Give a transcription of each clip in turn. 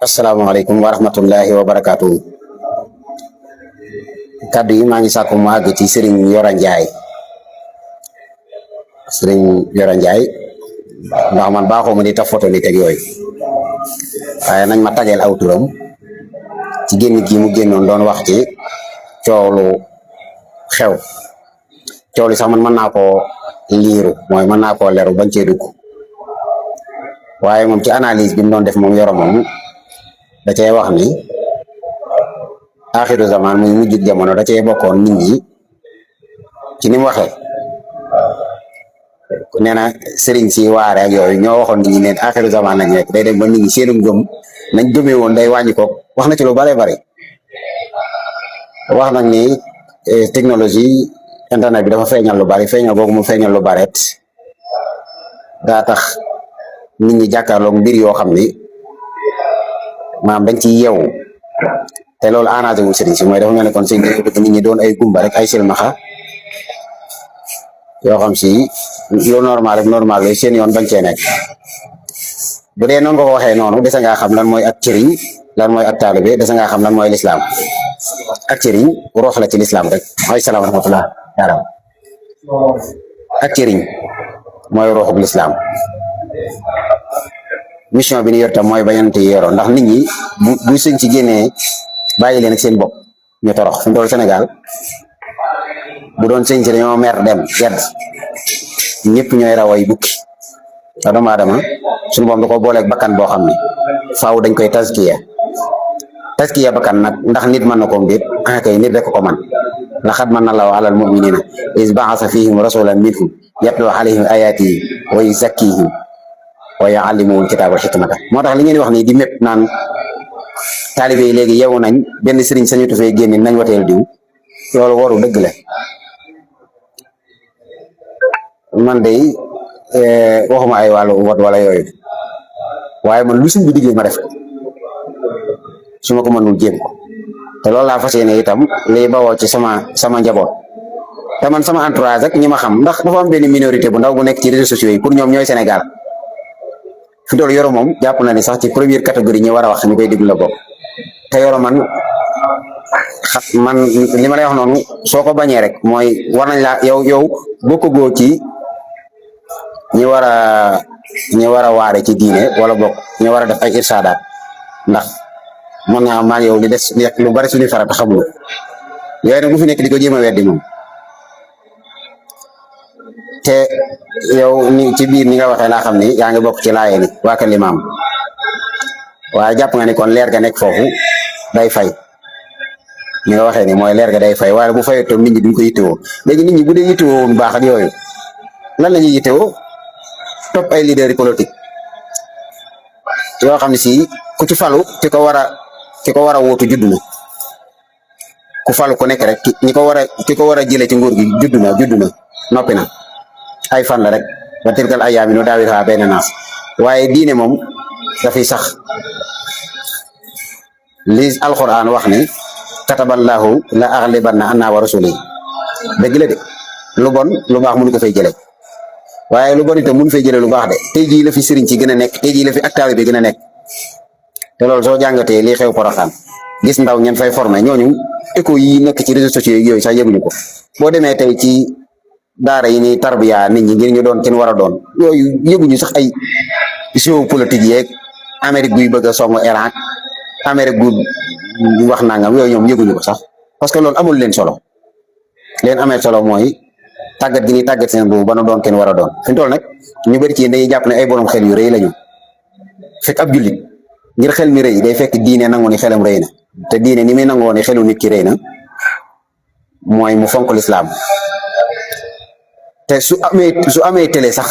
asalaamaaleykum wa rahmatullahi wa barakaatu. Kaddu yi maa ngi sàkku mu àgg ci Serigne Yoro Ndiaye ndax man baaxoo ma di taf photo nit ak yooyu waaye nañ ma tageel aw turam ci génn gi mu génnoon doon wax ci coow lu xew coow li sax man mën naa koo liiru mooy mën naa koo leru bañ cee dugg waaye moom ci analyse bi mu doon def moom Yoro moom da cee wax ni axiru zaman muy mujjug jamono da cee bokkoon nit ñi ci ni mu waxee nee na sëriñ si waare ak yooyu ñoo waxoon nit ñi ne axiru zaman lañ nekk day dem ba nit ñi seenu gëm nañ gëmee woon day wàññi ko wax na ci lu bare bare wax nag ni technologie internet bi dafa feeñal lu bari feeñal googu mu feeñal lu baret daa tax nit ñi jàkkaarloog mbir yoo xam ni maam dañ ciy yeewu te loolu arrangé wul sëriñ si mooy dafa mel ne kon sëñ bi bëgg nit ñi doon ay gumba rek ay silmaxa yoo xam si lu normal rek normal lay seen yoon bañ cee nekk bu dee noonu nga ko waxee noonu dese ngaa xam lan mooy ak cëriñ lan mooy ak taalibe dese ngaa xam lan mooy lislaam ak cëriñ roox la ci lislaam rek mooy salaam rahmatullah yaaram ak cëriñ mooy rooxub lislaam mission bi ni yor tam mooy bañante yoro ndax nit ñi bu sëñ ci génnee bàyyi leen ak seen bopp ñu torox fi mu toll Sénégal bu doon sëñ ci dañoo mer dem gedd ñëpp ñooy raway bukki te doomu aadama suñu boom da ko booleeg bakkan boo xam ne faaw dañ koy taskiya bakkan nag ndax nit mën na ko mbir kay nit rek ko man laqad manna Allahu alal mu'minina iz ba'atha fihim rasulan minhum yatlu alayhim ayatihi wa yuzakkihim wa yu'allimuhumul kitaaba wal hikmata moo tax li ngeen wax nii di mépp naan taalibe yi léegi yeewu nañ benn sëriñ sañutu fee génne nañ wateel diw loolu waru dëgg la man de waxuma ay wàllu wot wala yooyu waaye man lu sëñ bi digle ma def su ma ko mënul jéem ko te loolu laa fas yéene itam liy bawoo ci sama njaboot te man sama entourage rek ñi ma xam ndax dafa am benn minorité bu ndaw bu nekk ci réseaux sociaux yi pour ñoom ñooy Sénégal fi dool Yoro moom jàpp na ni sax ci première catégorie ñi war a wax ñu koy déglu la bokk te Yoro man li ma lay wax noonu soo ko bañee rek mooy war nañ laa yow bokk goo ci ñi war a waare ci diine wala bokk ñi war a def ay irsaadaat ndax mën naa maa yow li des lu bari suñu farata xamul yooyu nag bu fi nekk di ko jéem a weddi moom te yow ni ci biir ni nga waxee laa xam ni yaa ngi bokk ci laaye ni waa kër limaam waaye jàpp nga ni kon leer ga nekk foofu day fay ni nga waxee ni mooy leer ga day fay waaye bu fayee toog nit ñi duñ ko yittewoo léegi nit ñi bu dee yittewoo bu baax ak yooyu lan la ñuy yittewoo topp ay leader yi politique yoo xam ne si ku ci falu ki ko war a wóotu judd na ku falu ku nekk rek ki ko war a jëlee ci nguur gi judd na noppi na ay fan la rek wa tilkal ayyaami nudaawiluhaa bayna naas waaye diine moom dafay sax li alquran wax ni kataballahu la aghlibanna ana wa rasuli dëgg la de lu bon lu baax mënu ko fay jëlee waaye lu bon itam mënu fay jëlee lu baax de tey jii la fi sëriñ ci gën a nekk tey jii la fi ak taalibe bi gën a nekk te loolu soo jàngatee lii xew Porokhane gis ndaw ñen fay formé ñooñu écho yi nekk ci réseaux sociaux yooyu sax yëguñu ko boo demee tey ci daara yi ni tarbiya nit ñi ngir ñu doon kenn war a doon yooyu yëguñu sax ay géopolitique yeeg Amérique guy bëgg a songu Irak Amérique gu wax nangam yooyu ñoom yëguñu ko sax parce que loolu amul leen solo leen amee solo mooy tàggat gi ni tàggat seen boobu ba na doon kenn war a doon fi mu toll nag ñu bëri ci dañuy jàpp ne ay borom xel yu rëy lañu fekk ab jullit ngir xel mi rëy day fekk diine nangu ni xelam rëy na te diine ni muy nangoo ni xelu nit ki rëy na mooy mu fonk lislaam te su amee télé sax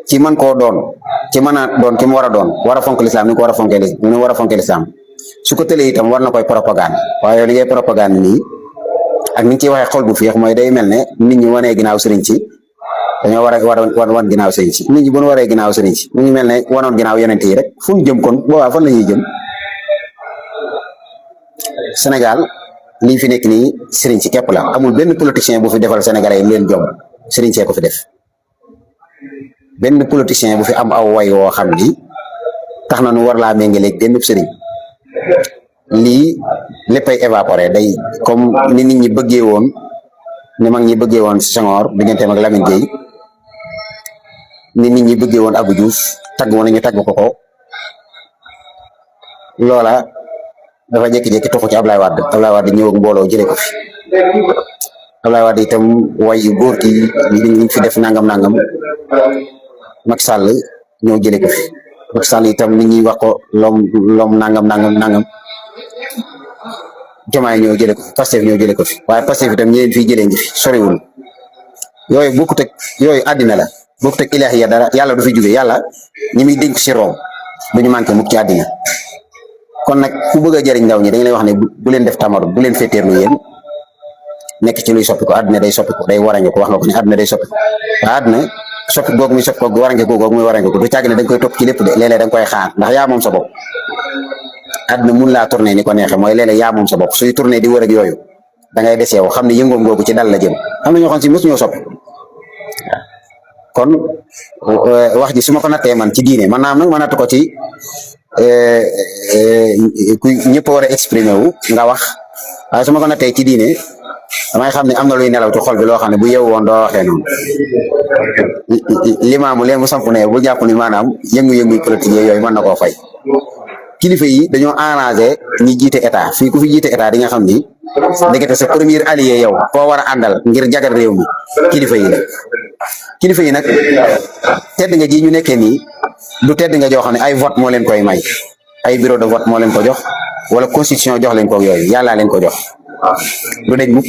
ci man koo doon ci mën a doon ki mu war a doon war a fonk lislaam ni ko war a fonkee lislaam su ko télé itam war na koy propagande waaye li ngay propagande nii ak ni nga ciy waxee xol bu féex mooy day mel ne nit ñi wanee ginnaaw sëriñ ci dañoo war a wan ginnaaw sëriñ si nit ñi bu ñu waree ginnaaw sëriñ si mu ngi mel ne wanoon ginnaaw yonent yi rek fu ñu jëm kon boobaa fan la ñuy jëm Sénégal lii fi nekk nii sëriñ si képp la amul benn politicien bu fi defal Sénégalais yi leen jom sëriñ see ko fi def benn politicien bu fi am aw way woo xam ni tax na nu war laa méngaleeg benn sëriñ lii léppay évaporé day comme ni nit ñi bëggee woon ni mag ñi bëggee woon Senghor digganteem ak Lamine Gueye ni nit ñi bëggee woon Abdou Diouf tagg woon ñu tagg ko loola dafa jékki-jékki toxu ci Ablaye Wade ñëw ak mbooloo jëlee ko fi Ablaye Wade itam way yu góor gi ñu fi def nangam Macky Sall ñëw jëlee ko fi Macky Sall itam nit ñi wax ko lom nangam Diomaye ñëw jëlee ko fi Pastef ñëw jëlee ko fi waaye Pastef itam ñeneen fii jëlee ngi fi soriwul yooyu bokkut ak yooyu àddina la bokkut ak ilaahiya dara yàlla du fi jóge yàlla ñi muy dénk si room du ñu manqué mukk ci àddina kon nag ku bëgg a jëriñ ndaw ñi dañ lay wax ne bu leen def tamaru bu leen féeteerlu yéen nekk ci luy soppi ko àddina day soppi ko day warañe ko wax nga ko ne àddina day soppi ko waaye àddina soppi googu muy soppi ko warange ko googu muy warange ko du càgg ne da nga koy topp ci lépp de léeg-léeg da nga koy xaar ndax yaa moom sa bopp àddina mun laa tourné ni ko neexee mooy léeg-léeg yaa moom sa bopp suy tourné di wër ak yooyu da ngay des yow xam ne yëngoom googu ci dal la jëm am na ñoo xam si mësuñoo soppi kon wax ji su ma ko nattee man ci diine man naam nag ma natt ko ci ku ñëpp war a exprimer wu nga wax waaye su ma ko nattee ci diine damay xam ne am na luy nelaw ci xol bi loo xam ne bu yeewu woon doo waxee noonu limaamu leen mu samp ne bu jàpp ni maanaam yëngu-yëngu politique yooyu mën na koo fay kilifa yi dañoo arrangé ñi jiite état fii ku fi jiite état di nga xam ni ndekete sa premier allié yow koo war a àndal ngir jagal réew mi kilifa yi la kilifa yi nag tedd nga ji ñu nekkee nii du tedd nga joo xam ne ay vote moo leen koy may ay bureau de vote moo leen ko jox wala constitution jox leen ko yooyu yàllaa leen ko jox du deñ mukk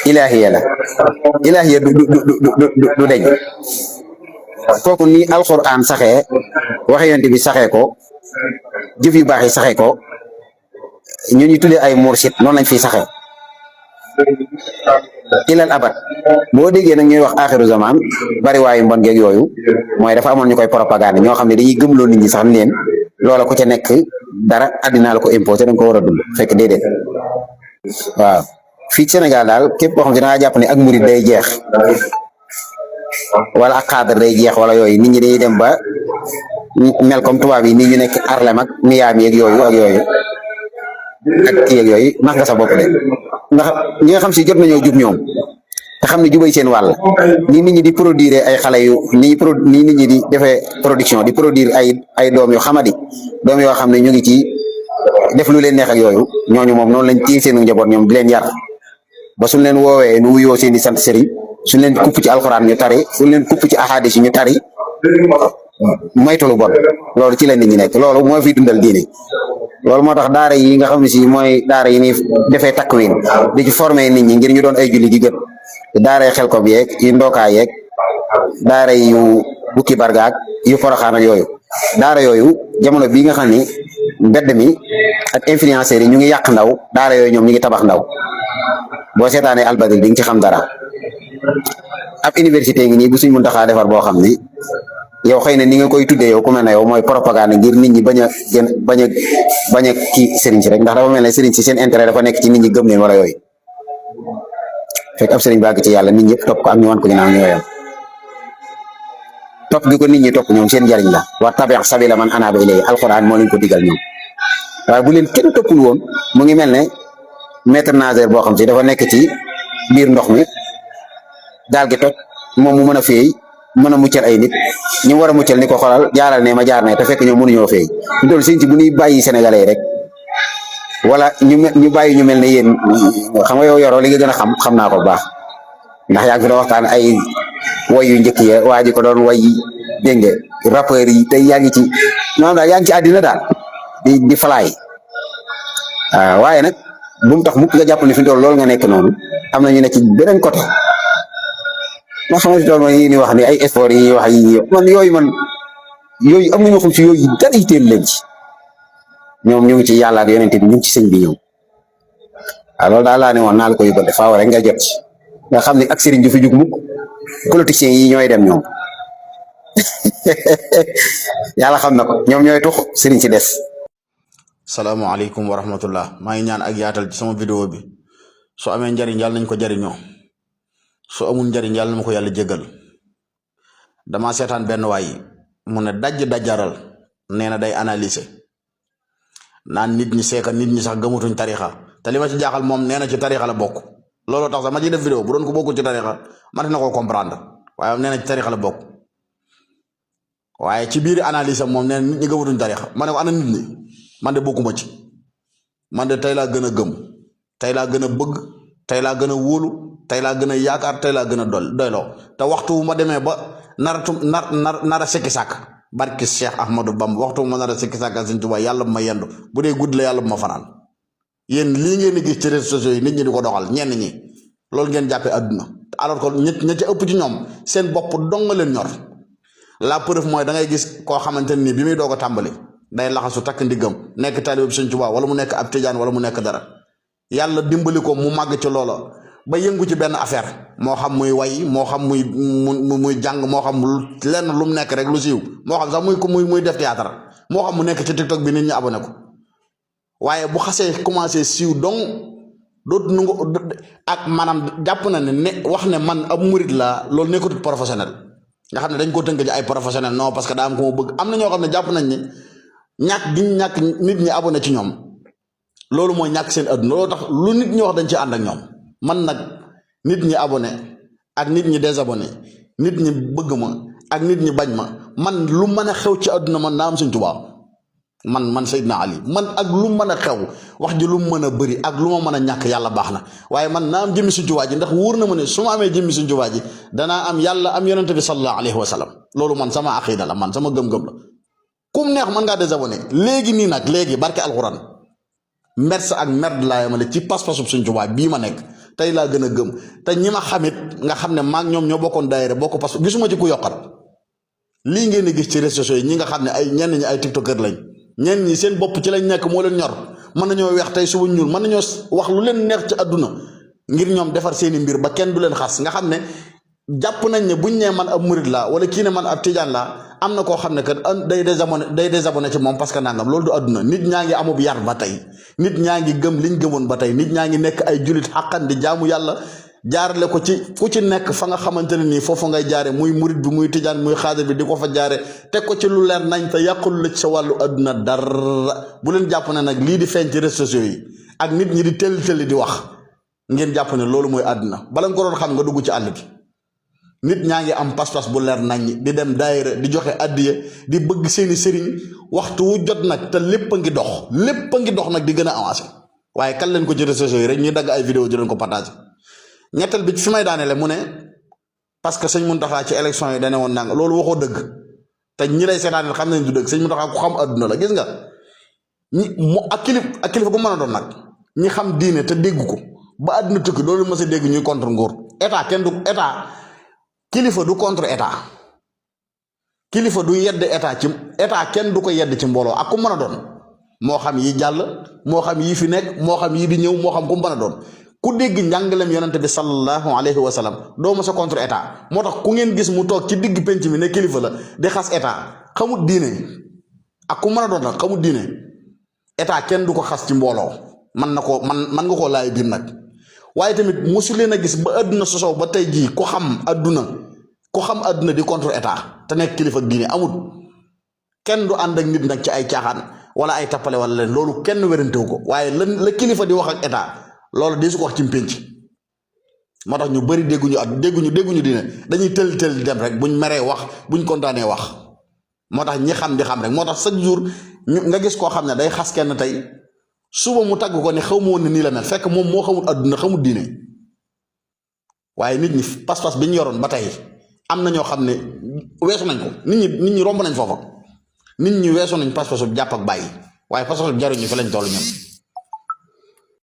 ilaahiya la ilaahiya du deñ kooku ni alquran saxee waxe yonent bi saxee ko jëf yu baax yi saxee ko ñu ñu tuddee ay mursid noonu lañ fiy saxee ilal abat boo déggee nag ñuy wax axiru zaman bari waayu mbon geeg yooyu mooy dafa amoon ñu koy propagande ñoo xam ne dañuy gëmloo nit ñi sax ni leen loola ku ca nekk dara àddina la ko imposé dañ ko war a dund fekk déedéet waaw fii Sénégal daal képp koo xam ne dangaa jàpp ne ak murid day jeex wala ak xaadar day jeex wala yooyu nit ñi dañuy dem ba mel comme tubaab yi nii ñu nekk Harlem ak Miami yeeg yooyu ak kii yeeg yooyu nax nga sa bopp de ndax ñi nga xam si jot nañoo jub ñoom te xam ne jubay seen wàll ni nit ñi di produire ay xale yu ni nit ñi di defee production di produire ay doom yu xamadi doom yoo xam ne ñu ngi ci def lu leen neex ak yooyu ñooñu moom noonu lañ téye seenu njaboot ñoom di leen yar ba suñ leen woowee nu wuyoo seen di sant sëriñ suñ leen kupp ci alxuraan ñu tari suñ leen kupp ci ahadis yi ñu tari moytu lu bon loolu ci la nit ñi nekk loolu moo fi dundal diine loolu moo tax daara yi nga xam ne si mooy daara yi ni defee takwin di ci former nit ñi ngir ñu doon ay julli gi gën daara yi xel ko bi yeeg yu ndookaa yeeg daara yu bukki bargaak yu poroxaan ak yooyu daara yooyu jamono bii nga xam ni mbedd mi ak influenceurs yi ñu ngi yàq ndaw daara yooyu ñoom ñu ngi tabax ndaw boo seetaanee albadil di nga ci xam dara ab université ngi nii bu suñ mën taxaa defar boo xam ni yow xëy na ni nga koy tuddee yow ku mel ne yow mooy propagande ngir nit ñi bañ a kii sëriñ si rek ndax dafa mel ne sëriñ si seen intérêt dafa nekk ci nit ñi gëm leen wala yooyu fekk ab sëriñ bàgg ci yàlla nit ñëpp topp ko ak ñu wan ko ginnaaw ñooyam topp gi ko nit ñi topp ñoom seen njariñ la wa tabi' sabila man anaaba ilayhi alquran moo leen ko digal ñoom waaye bu leen kenn toppul woon mu ngi mel ne maître nageur boo xam si dafa nekk ci biir ndox mi gaal gi toj moom mu mën a féey mën a muccal ay nit ñu war a muccal ni ko xolal jaaral ne ma jaar ne te fekk ñoom mënuñoo féey ñu toll sëñ ci bu ñuy bàyyi sénégalais yi rek wala ñu bàyyi ñu mel ne yéen xam nga yow yoroo li nga gën a xam naa ko bu baax ndax yaa ngi fi doon waxtaan ay way yu njëkk ya waa ji ko doon way dégg nga rappeurs yi tey yaa ngi ci maanaam daal yaa ngi ci àddina daal di falaay waaye nag bu mu tax mukk nga jàpp ne fi mu toll loolu nga nekk noonu am na ñu ne ci beneen côté nga xamante ne yi ni wax ni ay effort yi wax yi man yooyu am na ñoo xam si yooyu dara yitteel leen ci ñoom ñu ngi ci yàlla ak yonent bi ñu ngi ci sëñ bi ñoom waaw loolu daal laa ne woon naa la ko yóbbante faaw rek nga jot ci nga xam ne ak sëriñ du fi jug mukk politiciens yi ñooy dem ñoom yàlla xam na ko ñoom ñooy tux sëriñ si des. salaamaaleykum wa rahmatullah maa ngi ñaan ak yaatal ci sama vidéo bi su amee njariñ yàlla nañ ko jariñoo su amul njariñ yàlla na ma ko yàlla jégal dama seetaan benn waay mu ne dajjaral nee na day analyser naan nit ñi seeka nit ñi sax gëmatuñ tarixa te li ma ci jaaxal moom nee na ci tarixa la bokk looloo tax sax ma ciy def vidéo bu doon ko bokkul ci tarixa man na koo comprendre waaye nee na ci tarixa la bokk waaye ci biir analyse am moom nee na nit ñi gëmatuñ tarixa ma ne ko ana nit ñi man de bokkuma ci man de tey laa gën a gëm tey laa gën a bëgg tey laa gën a wóolu tey laa gën a yaakaar tey laa gën a doyloo te waxtu wu ma demee ba nar a sekki sàkk barki Cheikh Ahmadou Bamba waxtu wu ma nar a sekki sàkk Sëñ Tuubaa yàlla bu ma yendu bu dee guddi la yàlla bu ma fanaan yéen lii ngeen di gis ci réseaux sociaux yi nit ñi di ko doxal ñenn ñi loolu ngeen jàppee àdduna alors que ña ca ëpp ci ñoom seen bopp dong leen ñor la preuve mooy da ngay gis koo xamante ni bi muy doog a tàmbali day laxasu takk ndiggam nekk taalibe Sëñ Tuubaa wala mu nekk ab tijaan wala mu nekk dara yàlla dimbali ko mu màgg ci loola ba yëngu ci benn affaire moo xam muy way moo xam muy jàng moo xam lenn lu mu nekk rek lu siiw moo xam sax muy def théâtre moo xam mu nekk ci TikTok bi nit ñi abonné ko waaye bu xasee commencé siiw donc dootu nu ak maanaam jàpp na ne wax ne man ab murit laa loolu nekkatut professionnel nga xam ne dañ ko tënk ci ay professionnel non parce que daa am ko ma bëgg am na ñoo xam ne jàpp nañ ne ñàkk nit ñi abonné ci ñoom loolu mooy ñàkk seen adduna loolu tax lu nit ñi wax dañ ci ànd ak ñoom man nag nit ñi abonné ak nit ñi désabonné nit ñi bëgg ma ak nit ñi bañ ma man lu mën a xew ci adduna man naa am Sëñ Tuubaa man Seydina Ali man ak lu mën a xew wax ji lu mën a bëri ak lu ma mën a ñàkk yàlla baax na waaye man naa am jëmmi Sëñ Tuubaa ji ndax wóor na ma ne su ma amee jëmmi Sëñ Tuubaa ji danaa am yàlla am yonente bi sallallahu alayhi wa sallam loolu man sama aqida la man sama gëm-gëm la kum neex mën ngaa désabonné léegi nii nag léegi barke alxuraan mers ak merd laa yemale ci pas-pasub Sëñ Tuubaa bii ma nekk tey laa gën a gëm te ñi ma xamit nga xam ne maag ñoom ñoo bokkoon daayira bokk pas gisuma ci ku yokkat lii ngeen di gis ci réseaux sociaux yi ñi nga xam ne ay ñenn ñi ay tiktokeur lañ ñenn ñi seen bopp ci lañ nekk moo leen ñor mën nañoo weex tey suba ñuul mën nañoo wax lu leen neex ci àdduna ngir ñoom defar seeni mbir ba kenn du leen xas nga xam ne jàpp nañ ne buñ nee man ab murid laa wala kii ne man ab tijaan laa am na koo xam ne que day désabonné ci moom parce que nangam loolu du àdduna nit ñaa ngi amub yar ba tey nit ñaa ngi gëm liñ gëmoon ba tey nit ñaa ngi nekk ay julit xàqan di jaamu yàlla jaarale ko ci fu ci nekk fa nga xamante ne nii foofu ngay jaare muy murid bi muy tijaan muy xaadir bi di ko fa jaare teg ko ci lu leer nañ te yàqul la ci sa wàllu àdduna dara bu leen jàpp ne nag lii di feeñ ci réseaux sociaux yi ak nit ñi di tëlli di wax ngeen jàpp ne loolu mooy àdduna bala nga ko doon xam nga dugg ci àll bi nit ñaa ngi am pas-pas bu leer nañ di dem daayira di joxe addiya di bëgg seeni sëriñ waxtu wu jot nag te lépp a ngi dox nag di gën a avancé waaye kan leen ko ci réseaux sociaux yi rek ñuy dagg ay vidéo di leen ko partage ñetteel bi fi may daaneele mu ne parce que sëñ Muntaxa ci élection yi dane woon nanga loolu waxoo dëgg te ñi lay seetaaneel xam nañ du dëgg sëñ Muntaxa ku xam adduna la gis nga ak kilifa gu mën a doon nag ñi xam diine te dégg ko ba àdduna tukki loolu mës a dégg ñuy contre nguur état kilifa du contre état kilifa du yedd état kenn du ko yedd ci mbooloo ak ku mën a doon moo xam yi jàll moo xam yi fi nekk moo xam yi di ñëw moo xam ku mën a doon ku dégg njàngalem yonente bi sallallahu alayhi wa sallam doo ma sa contre état moo tax ku ngeen gis mu toog ci digg penc mi ne kilifa la di xas état xamut diine ak ku mën a doon nag xamut diine état kenn du ko xas ci mbooloo man nga koo laay biir nag waaye tamit mosu leen a gis ba àdduna sosoo ba tey jii ku xam àdduna di contre état te nekk kilifa diine amul kenn du ànd ak nit nag ci ay caaxaan wala ay tappale wala leen loolu kenn wérantewu ko waaye la kilifa di wax ak état loolu di su ko wax ci mpénc moo tax ñu bëri dégguñu diine dañuy tël di dem rek buñ meree wax buñ kontaanee wax moo tax ñi xam di xam rek moo tax chaque jour nga gis koo xam ne day xas kenn tey suba mu tagg ko ne xaw ma woon ne nii la mel fekk moom moo xamul àdduna xamul diine waaye nit ñi pas-pas bi ñu yoroon ba tey am na ñoo xam ne weesu nañ ko nit ñi romb nañ foofa nit ñi weesu nañ pas-pasu jàpp ak bàyyi waaye pas-pasu jaruñu fi lañ toll ñoom